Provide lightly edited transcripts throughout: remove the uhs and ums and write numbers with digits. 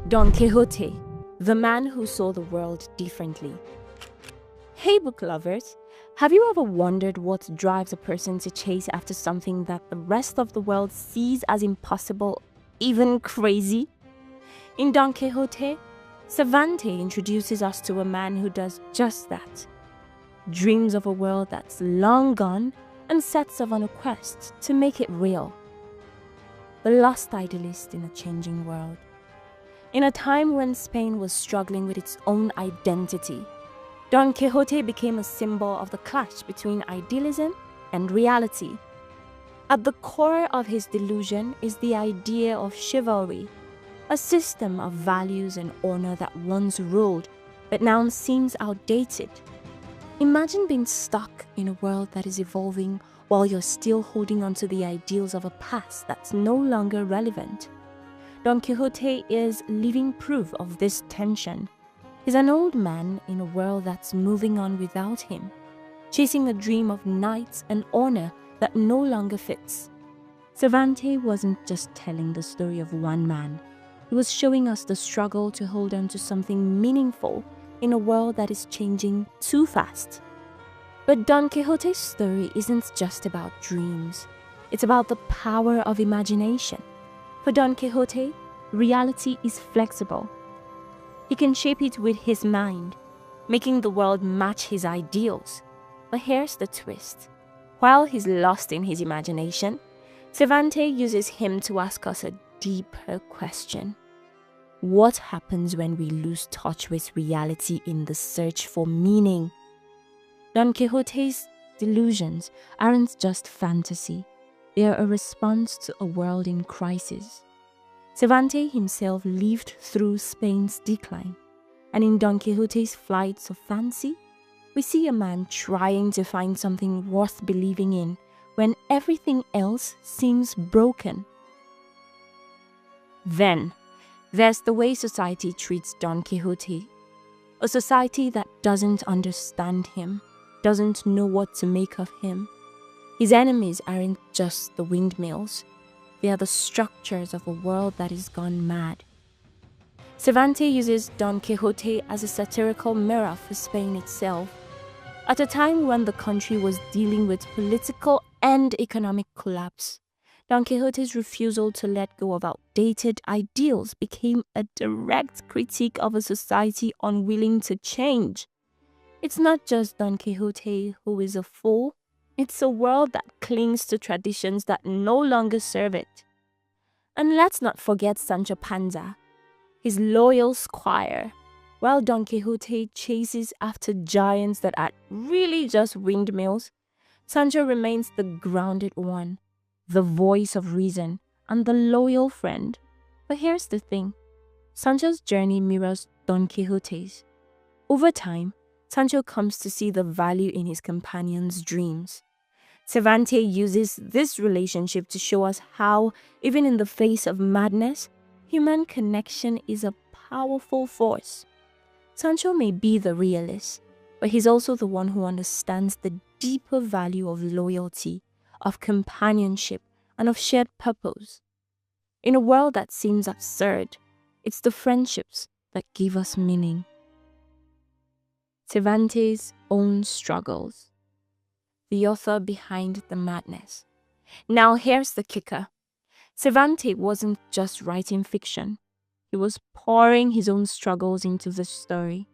Don Quixote, the man who saw the world differently. Hey book lovers, have you ever wondered what drives a person to chase after something that the rest of the world sees as impossible, even crazy? In Don Quixote, Cervantes introduces us to a man who does just that. Dreams of a world that's long gone and sets off on a quest to make it real. The lost idealist in a changing world. In a time when Spain was struggling with its own identity, Don Quixote became a symbol of the clash between idealism and reality. At the core of his delusion is the idea of chivalry, a system of values and honor that once ruled but now seems outdated. Imagine being stuck in a world that is evolving while you're still holding on to the ideals of a past that's no longer relevant. Don Quixote is living proof of this tension. He's an old man in a world that's moving on without him, chasing a dream of knights and honor that no longer fits. Cervantes wasn't just telling the story of one man. He was showing us the struggle to hold on to something meaningful in a world that is changing too fast. But Don Quixote's story isn't just about dreams. It's about the power of imagination. For Don Quixote, reality is flexible. He can shape it with his mind, making the world match his ideals. But here's the twist. While he's lost in his imagination, Cervantes uses him to ask us a deeper question. What happens when we lose touch with reality in the search for meaning? Don Quixote's delusions aren't just fantasy. They are a response to a world in crisis. Cervantes himself lived through Spain's decline, and in Don Quixote's flights of fancy, we see a man trying to find something worth believing in when everything else seems broken. Then, there's the way society treats Don Quixote, a society that doesn't understand him, doesn't know what to make of him. His enemies aren't just the windmills, they are the structures of a world that is gone mad. Cervantes uses Don Quixote as a satirical mirror for Spain itself. At a time when the country was dealing with political and economic collapse, Don Quixote's refusal to let go of outdated ideals became a direct critique of a society unwilling to change. It's not just Don Quixote who is a fool. It's a world that clings to traditions that no longer serve it. And let's not forget Sancho Panza, his loyal squire. While Don Quixote chases after giants that are really just windmills, Sancho remains the grounded one, the voice of reason, and the loyal friend. But here's the thing. Sancho's journey mirrors Don Quixote's. Over time, Sancho comes to see the value in his companion's dreams. Cervantes uses this relationship to show us how, even in the face of madness, human connection is a powerful force. Sancho may be the realist, but he's also the one who understands the deeper value of loyalty, of companionship, and of shared purpose. In a world that seems absurd, it's the friendships that give us meaning. Cervantes' own struggles. The author behind the madness. Now here's the kicker. Cervantes wasn't just writing fiction. He was pouring his own struggles into the story.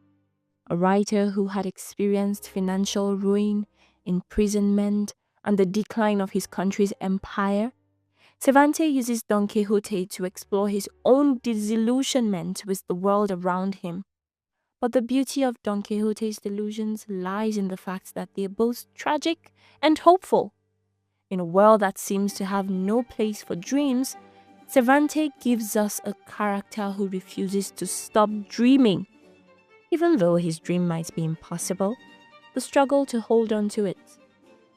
A writer who had experienced financial ruin, imprisonment, and the decline of his country's empire, Cervantes uses Don Quixote to explore his own disillusionment with the world around him. But the beauty of Don Quixote's delusions lies in the fact that they are both tragic and hopeful. In a world that seems to have no place for dreams, Cervantes gives us a character who refuses to stop dreaming. Even though his dream might be impossible, the struggle to hold on to it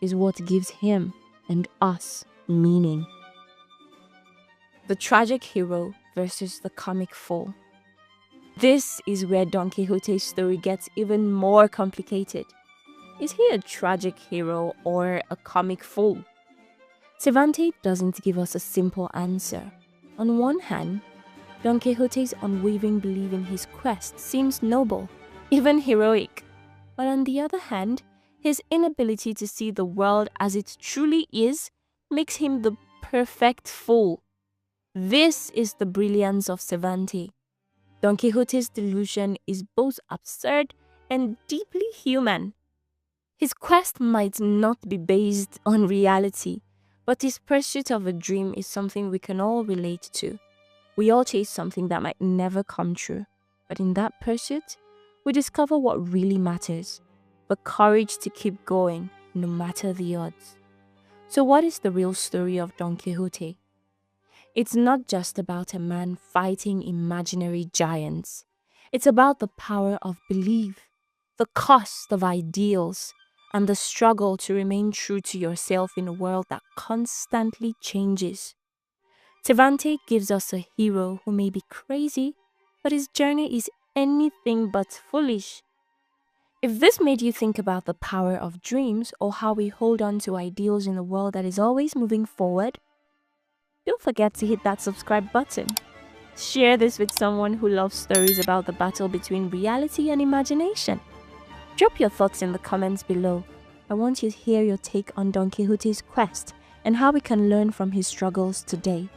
is what gives him and us meaning. The tragic hero versus the comic fool. This is where Don Quixote's story gets even more complicated. Is he a tragic hero or a comic fool? Cervantes doesn't give us a simple answer. On one hand, Don Quixote's unwavering belief in his quest seems noble, even heroic. But on the other hand, his inability to see the world as it truly is makes him the perfect fool. This is the brilliance of Cervantes. Don Quixote's delusion is both absurd and deeply human. His quest might not be based on reality, but his pursuit of a dream is something we can all relate to. We all chase something that might never come true, but in that pursuit, we discover what really matters, the courage to keep going no matter the odds. So what is the real story of Don Quixote? It's not just about a man fighting imaginary giants. It's about the power of belief, the cost of ideals, and the struggle to remain true to yourself in a world that constantly changes. Cervantes gives us a hero who may be crazy, but his journey is anything but foolish. If this made you think about the power of dreams or how we hold on to ideals in a world that is always moving forward, don't forget to hit that subscribe button. Share this with someone who loves stories about the battle between reality and imagination. Drop your thoughts in the comments below. I want you to hear your take on Don Quixote's quest and how we can learn from his struggles today.